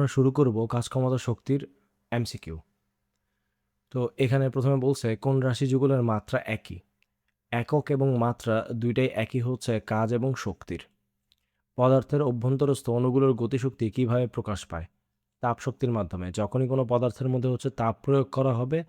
আমরা শুরু করব কাজ ক্ষমতা শক্তির এমসিকিউ। তো এখানে প্রথমে বলছে কোন রাশি যুগলের মাত্রা একই। একক এবং মাত্রা দুইটাই একই হচ্ছে কাজ এবং শক্তির। পদার্থের অভ্যন্তরস্থ অণুগুলোর গতিশক্তি কিভাবে প্রকাশ পায়? তাপ শক্তির মাধ্যমে। যখনই কোনো পদার্থের মধ্যে তাপ প্রয়োগ করা হবে,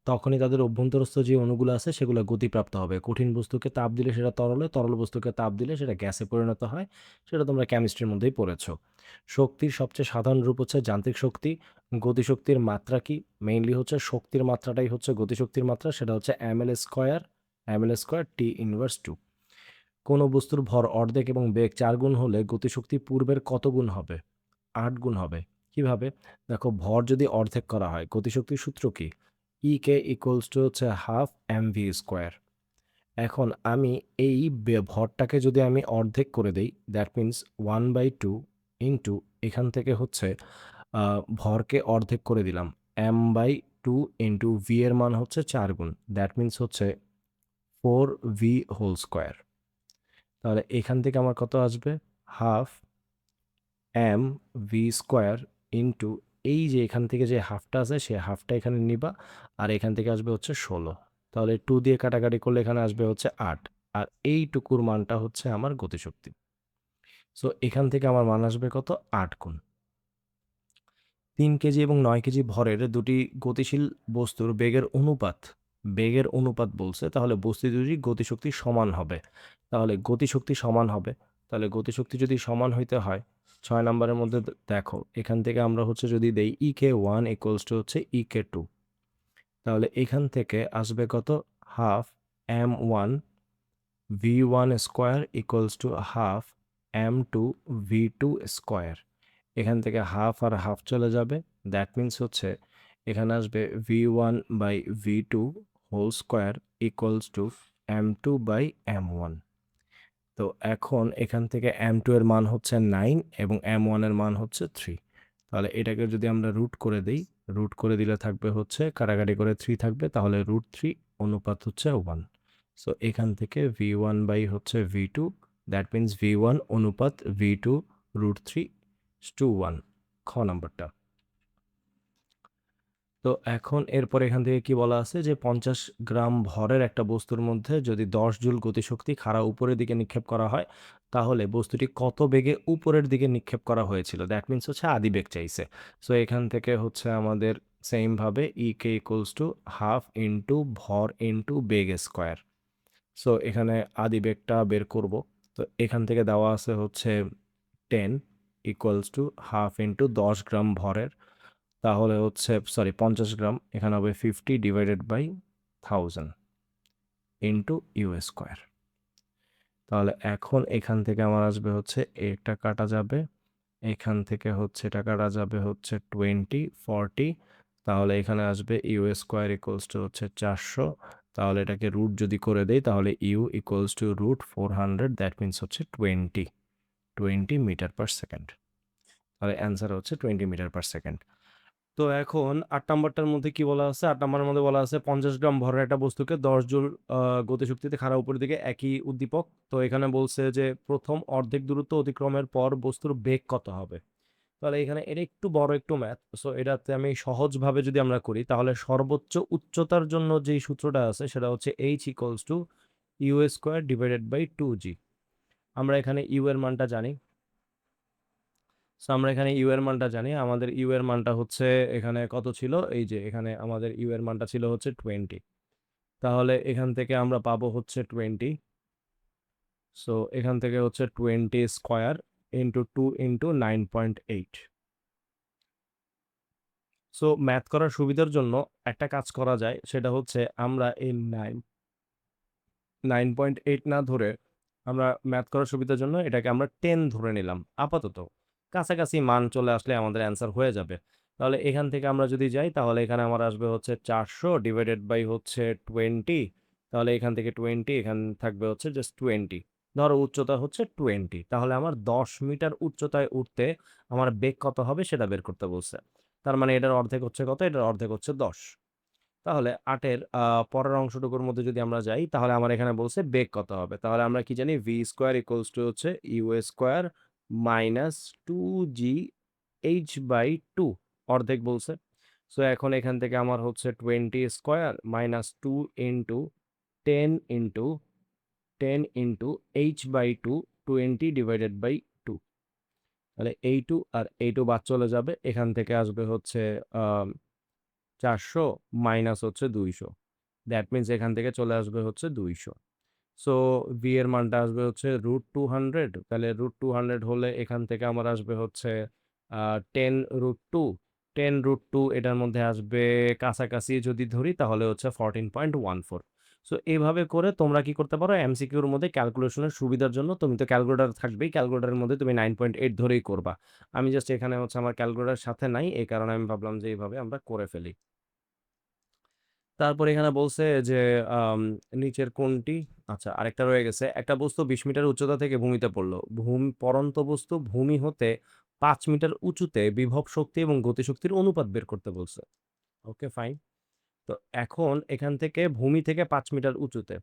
তখনই তাদের অভ্যন্তরস্থ যে অণুগুলো আছে সেগুলো গতিপ্রাপ্ত হবে। কঠিন বস্তুকে তাপ দিলে সেটা তরলে, তরল বস্তুকে তাপ দিলে সেটা গ্যাসে পরিণত হয়। সেটা তোমরা কেমিস্ট্রির মধ্যেই পড়েছো। শক্তির সবচেয়ে সাধারণ রূপ হচ্ছে যান্ত্রিক শক্তি। গতিশক্তির মাত্রা কি? মেইনলি শক্তির মাত্রাটাই গতিশক্তির মাত্রা, সেটা হচ্ছে ml স্কয়ার টি ইনভার্স 2। কোনো বস্তুর ভর অর্ধেক এবং বেগ 4 গুণ হলে গতিশক্তি পূর্বের কত গুণ হবে? 8 গুণ হবে। কিভাবে? দেখো, ভর যদি অর্ধেক করা হয়, গতিশক্তির সূত্র কি? K equals to half M V square. এখন আমি এই ভরটাকে যদি আমি অর্ধেক করে দেই, দ্যাট মিন্স 1/2 ইন্টু, এখান থেকে ভরকে অর্ধেক করে দিলাম, m/2 ইন্টু ভি এর মান 4 গুণ, that means 4v whole square. তাহলে এখান থেকে আমার কত আসবে? Half M V square into, এই যে এখান থেকে যে হাফটা আছে সে হাফটা এখানে নিবা, আর এখান থেকে আসবে 16। তাহলে 2 দিয়ে কাটাকাটি করলে এখানে আসবে 8, আর এইটুকুর মানটা আমার গতিশক্তি। সো এখান থেকে আমার মান আসবে কত? 8 গুণ। 3 কেজি এবং 9 কেজি ভরের দুটি গতিশীল বস্তুর বেগের অনুপাত বলছে, তাহলে বস্তু দুটি গতিশক্তি সমান হবে। তাহলে গতিশক্তি সমান হবে, তাহলে গতিশক্তি যদি সমান হইতে হয়, 6 নম্বরের মধ্যে দেখো, এখান থেকে আমরা যদি দেই EK1 ইকুয়ালস টু EK2, তাহলে এখান থেকে আসবে কত? Half m1 v1 square equals to half m2 v2 square. এখান থেকে হাফ আর হাফ চলে যাবে, দ্যাট মিন্স এখানে আসবে v1/v2 whole square equals two m2/m1। তো এখন এখান থেকে m2 এর মান 9 এবং m1 এর মান 3। তাহলে এটাকে যদি আমরা রুট করে দিই, রুট করে দিলে থাকবে কাটাকাটি করে 3 থাকবে, তাহলে √3 অনুপাত 1। সো এখান থেকে v1/v2, দ্যাট মিন্স v1 অনুপাত v2 √3:1, খ নাম্বারটা। তো এখন এরপর এখান থেকে কি বলা আছে যে 50 গ্রাম ভরের একটা বস্তুর মধ্যে যদি 10 জুল গতিশক্তি খাড়া উপরের দিকে নিক্ষেপ করা হয়, তাহলে বস্তুটি কত বেগে উপরের দিকে নিক্ষেপ করা হয়েছিল? দ্যাট মিন্স আদি বেগ চাইছে। সো এখান থেকে আমাদের সেম ভাবে কে ইকুয়ালস টু হাফ ইন্টু ভর ইন্টু বেগ স্কোয়ার। সো এখানে আদি বেগটা বের করব। তো এখান থেকে দেওয়া আছে 10 equals to half into 10 gram ভরের, তাহলে 50 গ্রাম, এখানে হবে 50 divided by 1000 into u square. তাহলে এখন এখান থেকে আমার আসবে এটা কাটা যাবে, এখান থেকে এটা কাটা যাবে 20 40, তাহলে এখানে আসবে ইউ স্কোয়ার ইকুয়ালস টু 400। তাহলে এটাকে রুট যদি করে দেই, তাহলে u equals to √400, that means 20 metre per second. তাহলে অ্যান্সার 20 মিটার পার সেকেন্ড। তো এখন 8 নাম্বারটার মধ্যে কি বলা আছে? 8 নাম্বারের মধ্যে বলা আছে 50 গ্রাম ভরের একটা বস্তুকে 10 জুল গতিশক্তিতে খাড়া উপরের দিকে একই উদ্দীপক। তো এখানে বলছে যে প্রথম অর্ধেক দূরত্ব অতিক্রমের পর বস্তুর বেগ কত হবে? তাহলে এখানে এটা একটু বড় একটু ম্যাথ। সো এটাতে আমি সহজভাবে যদি আমরা করি, তাহলে সর্বোচ্চ উচ্চতার জন্য যেই সূত্রটা আছে সেটা h equals to u square divided by 2g। আমরা এখানে ইউ এর মানটা জানি। সো আমরা এখানে ইউ এর মানটা জানি, আমাদের ইউ এর মানটা এখানে কত ছিল? এই যে এখানে আমাদের ইউ এর মানটা ছিল 20। তাহলে এখান থেকে আমরা পাবো 20। সো এখান থেকে 20 square into 2 into 9.8। So math করার সুবিধার জন্য একটা কাজ করা যায়, সেটা আমরা এই 9.8 না ধরে, আমরা ম্যাথ করার সুবিধার জন্য এটাকে আমরা 10 ধরে নিলাম আপাতত। কাছাকাছি মান চলে আসলে আমাদের অ্যান্সার হয়ে যাবে। তাহলে এখান থেকে আমরা যদি যাই, তাহলে এখানে আমার আসবে 400 ডিভাইডেড বাই 20। তাহলে এখান থেকে 20, এখান থাকবে জাস্ট 20। ধরো উচ্চতা 20, তাহলে আমার 10 মিটার উচ্চতায় উঠতে আমার বেগ কত হবে সেটা বের করতে বলছে। তার মানে এটার অর্ধেক কত? এটার অর্ধেক 10। তাহলে 8-এর পরের অংশটুকুর মধ্যে যদি আমরা যাই, তাহলে আমার এখানে বলছে বেগ কত হবে। তাহলে আমরা কি জানি? V square equals to u square minus 2g h/2 অর্ধেক বলছে। সো এখন এখান থেকে আমার হচ্ছে 20 square minus 2 into 10 into 10 into h/2 20 divided by 2। তাহলে এই 2 আর এই 2 বাদ চলে যাবে। এখান থেকে আসবে হচ্ছে আ 400 মাইনাস হচ্ছে 200। দ্যাট মিনস এখান থেকে চলে আসবে হচ্ছে 200। সো v এর মানটা আসবে হচ্ছে √200। তাহলে √200 হলে এখান থেকে আমার আসবে হচ্ছে 10√2। 10√2 এটার মধ্যে আসবে কাছাকাছি যদি ধরি তাহলে হচ্ছে 14.14। সো এভাবে করে তোমরা কি করতে পারো এমসিকিউর মধ্যে ক্যালকুলেশনের সুবিধার জন্য তুমি তো ক্যালকুলেটর থাকবেই, ক্যালকুলেটরের মধ্যে তুমি 9.8 ধরেই করবা। আমি জাস্ট এখানে হচ্ছে আমার ক্যালকুলেটর সাথে নাই, এই কারণে আমি ভাবলাম যে এইভাবে আমরা করে ফেলি। তারপর এখানে বলছে যে আম নিচের কোনটি আচ্ছা আরেকটা রয়ে গেছে। একটা বস্তু ২০ মিটার উচ্চতা থেকে ভূমিতে পড়ল। পড়ন্ত বস্তু ভূমি হতে ৫ মিটার উঁচুতে বিভব শক্তি এবং গতিশক্তির অনুপাত বের করতে বলছে। Okay fine. তো এখন এখান থেকে ভূমি থেকে ৫ মিটার উঁচুতে।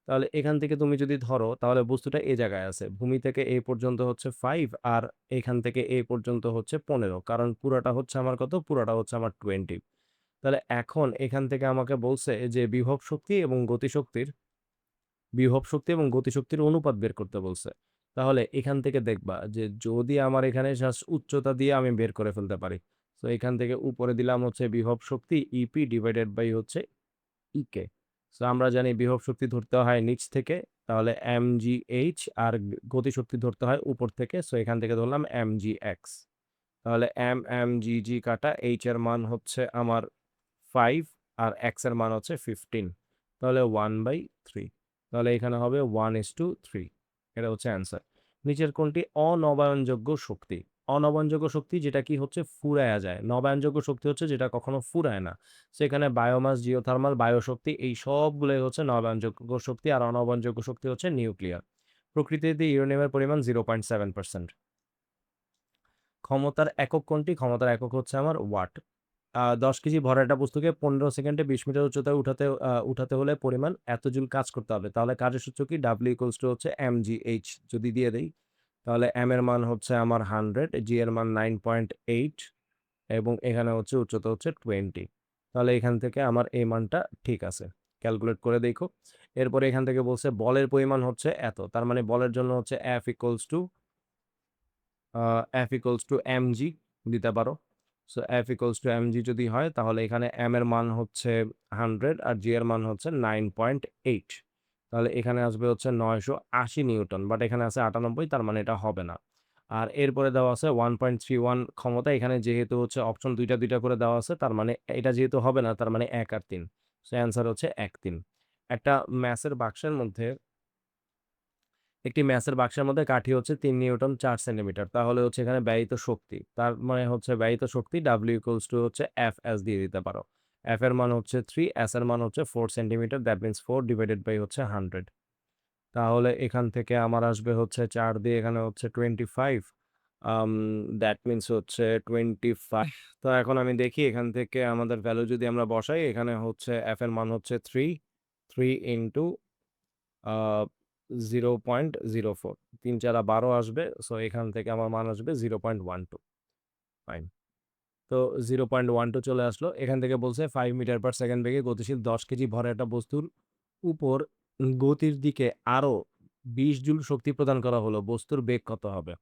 তাহলে এখান থেকে তুমি যদি ধরো তাহলে বস্তুটা এই জায়গায় আছে। ভূমি থেকে এ পর্যন্ত হচ্ছে 5 আর এখান থেকে এ পর্যন্ত হচ্ছে ১৫। কারণ পুরাটা হচ্ছে আমার কত? পুরাটা হচ্ছে আমার 20। তাহলে এখন এখান থেকে আমাকে বলছে যে বিভব শক্তি এবং গতিশক্তির অনুপাত বের করতে বলছে। তাহলে এখান থেকে দেখবা যে যদি আমার এখানে জাস্ট উচ্চতা দিয়ে আমি বের করে ফেলতে পারি। সো এখান থেকে উপরে দিলাম হচ্ছে বিভব শক্তি ইপি ডিভাইডেড বাই হচ্ছে ইকে। সো আমরা জানি বিভব শক্তি ধরতে হয় নিচ থেকে, তাহলে mgh আর গতিশক্তি ধরতে হয় উপর থেকে। সো এখান থেকে ধরলাম mgx। তাহলে mgg কাটা h এর মান হচ্ছে আমার 5 আর x এর মান হচ্ছে 15। তাহলে 1/3। তাহলে এখানে হবে 1:3। এটা হচ্ছে অ্যান্সার। নিচের কোনটি অনবায়নযোগ্য শক্তি? অনবায়নযোগ্য শক্তি যেটা কি হচ্ছে ফুরায়া যায়। নবায়নযোগ্য শক্তি হচ্ছে যেটা কখনো ফুরায় না। সেখানে বায়োমাস, জিওথার্মাল, বায়ুশক্তি এই সবগুলোই হচ্ছে নবায়নযোগ্য শক্তি আর অনবায়নযোগ্য শক্তি হচ্ছে নিউক্লিয়ার। প্রকৃতিতে ইউরেনিয়ামের পরিমাণ 0.7%। ক্ষমতার একক কোনটি? ক্ষমতার একক হচ্ছে আমার ওয়াট। ১০ কেজি ভরের একটা বস্তুকে ১৫ সেকেন্ডে ২০ মিটার উচ্চতায় উঠাতে হলে পরিমাণ এত জুল কাজ করতে হবে। তাহলে কাজের সূত্র কি? W হচ্ছে mgh যদি দিয়ে দেই, তাহলে m এর মান হচ্ছে আমার 100, g এর মান 9.8 এবং এখানে হচ্ছে উচ্চতা হচ্ছে 20। তাহলে এখান থেকে আমার এই মানটা ঠিক আছে। ক্যালকুলেট করে দেখো। এরপরে এখান থেকে বলছে বলের পরিমাণ হচ্ছে এত। তার মানে বলের জন্য হচ্ছে F equals to mg দিতে পারো। So F equals to mg যদি হয় তাহলে এখানে m এর মান হচ্ছে 100 আর g এর মান হচ্ছে 9.8। তাহলে এখানে আসবে হচ্ছে 980 নিউটন। বাট এখানে আছে 98, তার মানে এটা হবে না। আর এরপরে দেওয়া আছে 1.31 ক্ষমতা। এখানে যেহেতু হচ্ছে অপশন ২ টা ২ টা করে দেওয়া আছে তার মানে এটা যেহেতু হবে না তার মানে ১ আর ৩। সো অ্যান্সার হচ্ছে ১, ৩। একটা ম্যাচের বাক্সের মধ্যে একটি ম্যাচের বাক্সের মধ্যে কাঠি হচ্ছে ৩ নিউটন ৪ সেন্টিমিটার। তাহলে হচ্ছে এখানে ব্যয়িত শক্তি। তার মানে হচ্ছে ব্যয়িত শক্তি W ইকুয়ালস টু হচ্ছে Fs দিয়ে দিতে পারো। F এর মান হচ্ছে 3, S এর মান হচ্ছে 4 centimetre. That means 4 divided by হচ্ছে 100। তাহলে এখান থেকে আমার আসবে হচ্ছে ৪ দিয়ে এখানে হচ্ছে 25। আম দ্যাট মিনস হচ্ছে 25। তো এখন আমি দেখি এখান থেকে আমাদের ভ্যালু যদি আমরা বসাই এখানে হচ্ছে F এর মান হচ্ছে 3, 3 ইনটু আ 0.04 ৩ ৪ 12 আসবে। সো এখান থেকে আমার মান আসবে 0.12। ফাইন। তো 0.12 চলে আসলো। এখান থেকে বলছে 5 মিটার পার সেকেন্ড বেগে গতিশীল ১০ কেজি ভরের একটা বস্তুর উপর গতির দিকে আরো ২০ জুল শক্তি প্রদান করা হলো। বস্তুর বেগ কত হবে?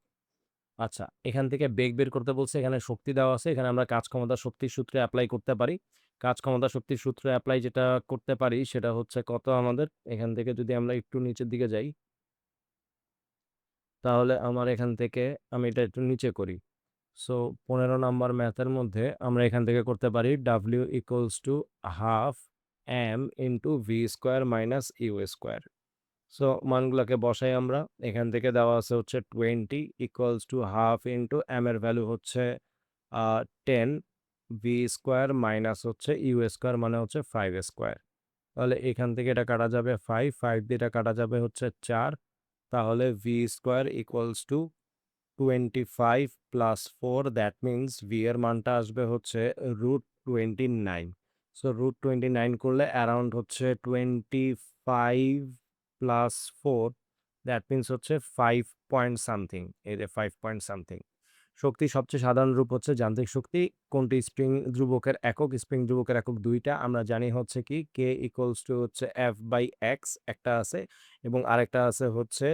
আচ্ছা, এখান থেকে বেগ বের করতে বলছে। এখানে শক্তি দেওয়া আছে। এখানে আমরা কাজ ক্ষমতা শক্তির সূত্রে এপ্লাই করতে পারি। কাজ ক্ষমতা শক্তির সূত্রে এপ্লাই যেটা করতে পারি সেটা হচ্ছে কত আমাদের? এখান থেকে যদি আমরা একটু নিচের দিকে যাই তাহলে আমার এখান থেকে আমি এটা একটু নিচে করি। সো ১৫ নাম্বার ম্যাথের মধ্যে আমরা এখান থেকে করতে পারি W equals to half m into V square minus U square. So মানগুলাকে বসাই আমরা। এখান থেকে দেওয়া আছে হচ্ছে 20 equals to half into m এর ভ্যালু হচ্ছে 10 ভি স্কোয়ার মাইনাস হচ্ছে ইউ স্কোয়ার মানে হচ্ছে 5 স্কোয়ার। তাহলে এখান থেকে এটা কাটা যাবে 5, 5 দিয়ে এটা কাটা যাবে হচ্ছে 4। তাহলে V square equals two 25 plus 4 that means V এর মানটা আসবে হচ্ছে √29। সো √29 করলে অ্যারাউন্ড হচ্ছে 25 প্লাস 4 দ্যাট মিনস হচ্ছে 5 পয়েন্ট সামথিং। এই যে 5 পয়েন্ট সামথিং। শক্তির সবচেয়ে সাধারণ রূপ হচ্ছে যান্ত্রিক শক্তি। কোনটি স্প্রিং ধ্রুবকের একক? স্প্রিং ধ্রুবকের একক ২ টা। আমরা জানি হচ্ছে কি K ইকুয়ালস টু হচ্ছে F/x একটা আছে এবং আরেকটা আছে হচ্ছে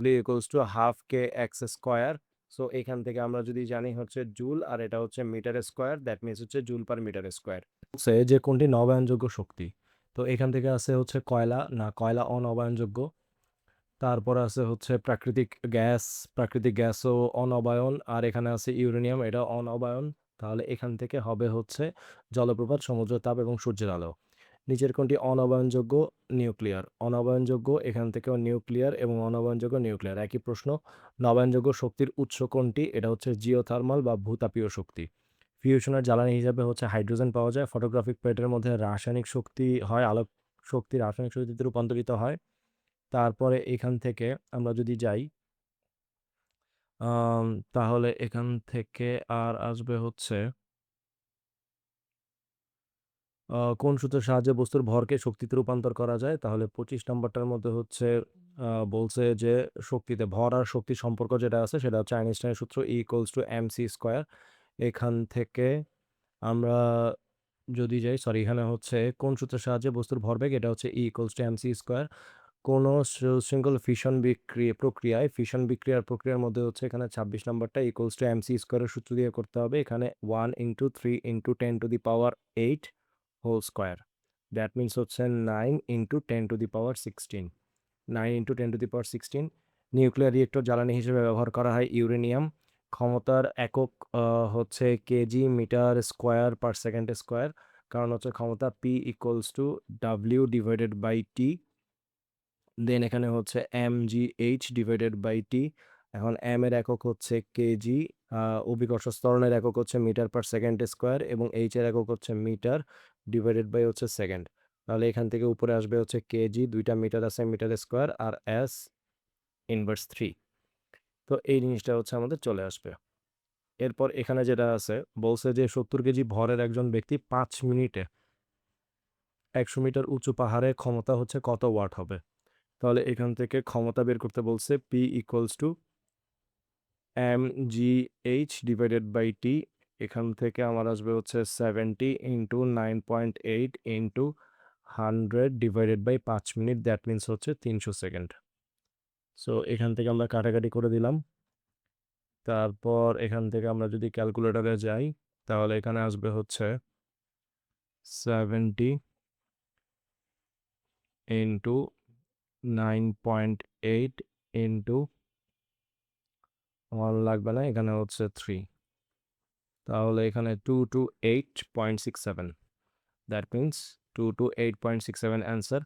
W equals to half kx square. So এখান থেকে আমরা যদি জানি হচ্ছে জুল আর এটা হচ্ছে মিটার স্কয়ার, দ্যাট মিনস হচ্ছে জুল পার মিটার স্কয়ার। বলছে যে কোনটি নবায়নযোগ্য শক্তি? তো এখান থেকে আছে হচ্ছে কয়লা, না কয়লা অনবায়নযোগ্য। তারপর আছে হচ্ছে প্রাকৃতিক গ্যাসও অনবায়ন। আর এখানে আছে ইউরেনিয়াম, এটা অনবায়ন। তাহলে এখান থেকে হবে হচ্ছে জলপ্রপাত, সমুদ্রের তাপ এবং সূর্যের আলো। নিচের কোনটি অনবায়নযোগ্য? নিউক্লিয়ার। অনবায়নযোগ্য এখান থেকেও নিউক্লিয়ার এবং অনবায়নযোগ্য নিউক্লিয়ার একই প্রশ্ন। নবায়নযোগ্য শক্তির উৎস কোনটি? এটা হচ্ছে জিওথার্মাল বা ভূতাপীয় শক্তি। ফিউশনের জ্বালানি হিসাবে হচ্ছে হাইড্রোজেন পাওয়া যায়। ফটোগ্রাফিক প্লেটের মধ্যে রাসায়নিক শক্তি হয়, আলোক শক্তি রাসায়নিক শক্তিতে রূপান্তরিত হয়। তারপরে এখান থেকে আমরা যদি যাই, আম তাহলে এখান থেকে আর আসবে হচ্ছে কোন সূত্রের সাহায্যে বস্তুর ভরকে শক্তিতে রূপান্তর করা যায়? তাহলে ২৫ নাম্বারটার মধ্যে হচ্ছে বলছে যে শক্তিতে ভর আর শক্তির সম্পর্ক যেটা আছে সেটা হচ্ছে আইনস্টাইনের সূত্র E ইকুয়ালস টু mc²। এখান থেকে আমরা যদি যাই, সরি, এখানে হচ্ছে কোন সূত্রের সাহায্যে বস্তুর ভরবেগ? এটা হচ্ছে E ইকুয়ালস টু mc²। কোনো সুশৃঙ্খল ফিশন বিক্রিয়ার প্রক্রিয়ার মধ্যে হচ্ছে এখানে ২৬ নাম্বারটা ইকুয়ালস টু এমসি স্কোয়ারের সূত্র দিয়ে করতে হবে। এখানে 1 into 3 into 10⁸ whole square, that means হচ্ছে 9 ইন্টু 10⁻16, 9 ইন্টু 10⁻16। নিউক্লিয়ার রিয়েক্টর জ্বালানি হিসেবে ব্যবহার করা হয় ইউরেনিয়াম। ক্ষমতার একক হচ্ছে K G metre square per second square, কারণ হচ্ছে ক্ষমতা P equals to W divided by T. Then এখানে হচ্ছে mgh ডিভাইডেড বাই টি। এখন m এর একক হচ্ছে কেজি, অভিকর্ষ ত্বরণের একক হচ্ছে মিটার পার সেকেন্ড স্কোয়ার এবং h এর একক হচ্ছে মিটার ডিভাইডেড বাই হচ্ছে সেকেন্ড। তাহলে এখান থেকে উপরে আসবে হচ্ছে কেজি, দুইটা মিটার আছে মিটার স্কোয়ার, আর s ইনভার্স 3। তো এই জিনিসটা হচ্ছে আমাদের চলে আসবে। এরপর এখানে যেটা আছে বলছে যে 70 কেজি ভরের একজন ব্যক্তি 5 মিনিটে 100 মিটার উঁচু পাহাড়ে ক্ষমতা হচ্ছে কত ওয়াট হবে? তাহলে এখান থেকে ক্ষমতা বের করতে বলছে P equals to mgh divided by T. এখান থেকে আমার আসবে হচ্ছে 70 into 9.8 into 100 divided by 5 minute, that means হচ্ছে 300 সেকেন্ড। সো এখান থেকে আমরা কাটাকাটি করে দিলাম। তারপর এখান থেকে আমরা যদি ক্যালকুলেটরে যাই তাহলে এখানে আসবে হচ্ছে 70 ইন্টু 9.8 ইন্টু 1 লাগবে না, এখানে হচ্ছে 3। তাহলে এখানে 228.67, দ্যাট মিনস 228.67 অ্যান্সার।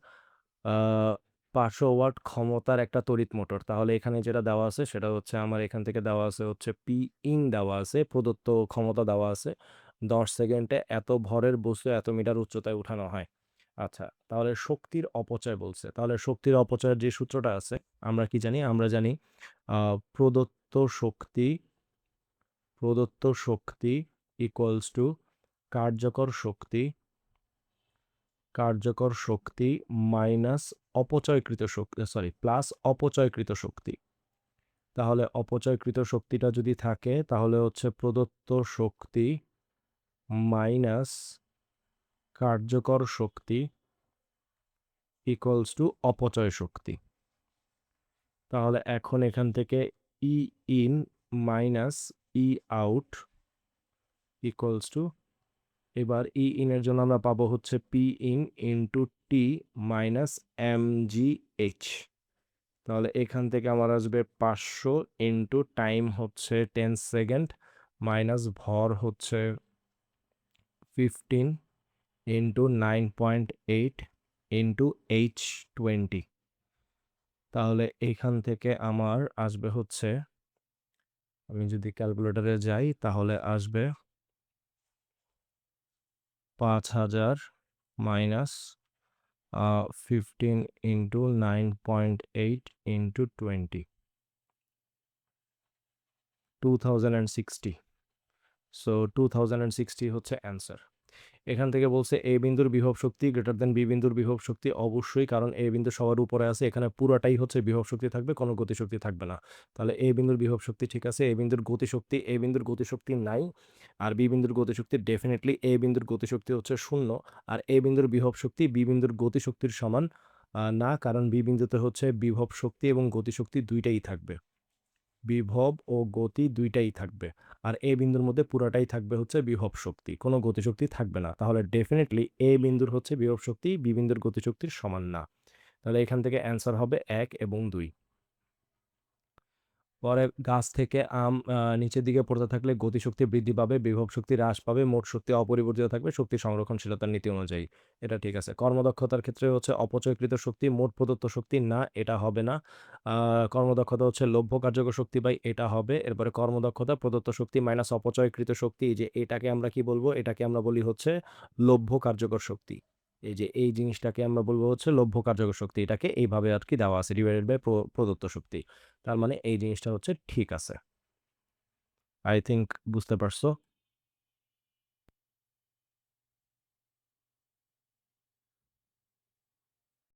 500 ওয়াট ক্ষমতার একটা তড়িৎ মোটর। তাহলে এখানে যেটা দেওয়া আছে সেটা হচ্ছে আমার এখান থেকে দেওয়া আছে হচ্ছে পি ইন দেওয়া আছে, প্রদত্ত ক্ষমতা দেওয়া আছে 10 সেকেন্ডে এত ভরের বস্তু এত মিটার উচ্চতায় উঠানো হয়। আচ্ছা, তাহলে শক্তির অপচয় বলছে। তাহলে শক্তির অপচয়ের যে সূত্রটা আছে আমরা কি জানি? আমরা জানি প্রদত্ত শক্তি ইকুয়ালস টু কার্যকর শক্তি মাইনাস অপচয়কৃত শক্তি, সরি, প্লাস অপচয়কৃত শক্তি। তাহলে অপচয়কৃত শক্তিটা যদি থাকে তাহলে হচ্ছে প্রদত্ত শক্তি মাইনাস কার্যকর শক্তি ইকুয়ালস টু অপচয় শক্তি। তাহলে এখন এখান থেকে E in minus E out equals to, এবার ই ইনের জন্য আমরা পাবো হচ্ছে P in into T minus mgh। তাহলে এখান থেকে আমার আসবে 500 ইন্টু টাইম হচ্ছে 10 সেকেন্ড মাইনাস ভর হচ্ছে 15 ইন্টু 9.8 ইন্টু h20। তাহলে এখান থেকে আমার আসবে হচ্ছে, আমি যদি ক্যালকুলেটরে যাই তাহলে আসবে 5000 মাইনাস 15 ইন্টু 9.8 ইন্টু 20, 2060। সো 2060 হচ্ছে অ্যান্সার। এখান থেকে বলছে এ বিন্দুর বিভব শক্তি গ্রেটার দেন বি বিন্দুর বিভব শক্তি, অবশ্যই, কারণ এ বিন্দু সবার উপরে আছে, এখানে পুরাটাই হচ্ছে বিভব শক্তি থাকবে, কোনো গতিশক্তি থাকবে না। তাহলে এ বিন্দুর বিভব শক্তি ঠিক আছে, এ বিন্দুর গতিশক্তি, এ বিন্দুর গতিশক্তি নাই, আর বি বিন্দুর গতিশক্তি ডেফিনেটলি এ বিন্দুর গতিশক্তি হচ্ছে 0, আর এ বিন্দুর বিভব শক্তি বি বিন্দুর গতিশক্তির সমান না, কারণ বি বিন্দুতে হচ্ছে বিভব শক্তি এবং গতিশক্তি দুইটাই থাকবে, বিভব ও গতি দুইটাই থাকবে, আর এ বিন্দুর মধ্যে পুরাটাই থাকবে হচ্ছে বিভব শক্তি, কোনো গতিশক্তি থাকবে না, তাহলে ডেফিনেটলি এ বিন্দুর হচ্ছে বিভব শক্তি বি বিন্দুর গতিশক্তির সমান না। তাহলে এখান থেকে অ্যান্সার হবে 1 এবং 2। পরে গাছ থেকে আম নিচের দিকে পড়তে থাকলে গতিশক্তি বৃদ্ধি পাবে, বিভব শক্তি হ্রাস পাবে, মোট শক্তি অপরিবর্তিত থাকবে শক্তি সংরক্ষণশীলতার নীতি অনুযায়ী। এটা ঠিক আছে। কর্মদক্ষতার ক্ষেত্রে হচ্ছে অপচয়কৃত শক্তি মোট প্রদত্ত শক্তি, না এটা হবে না। কর্মদক্ষতা হচ্ছে লভ্য কার্যকর শক্তি বাই এটা হবে। এরপরে কর্মদক্ষতা প্রদত্ত শক্তি মাইনাস অপচয়কৃত শক্তি, এই যে এটাকে আমরা কি বলবো? এটাকে আমরা বলি হচ্ছে লভ্য কার্যকর শক্তি। এই যে এই জিনিসটাকে আমরা বলবো হচ্ছে লভ্য কার্যকর শক্তি। এটাকে এইভাবে আর কি দেওয়া আছে ডিভাইডেড বাই প্রদত্ত শক্তি। তার মানে এই জিনিসটা হচ্ছে ঠিক আছে। আই থিংক বুঝতে পারছো?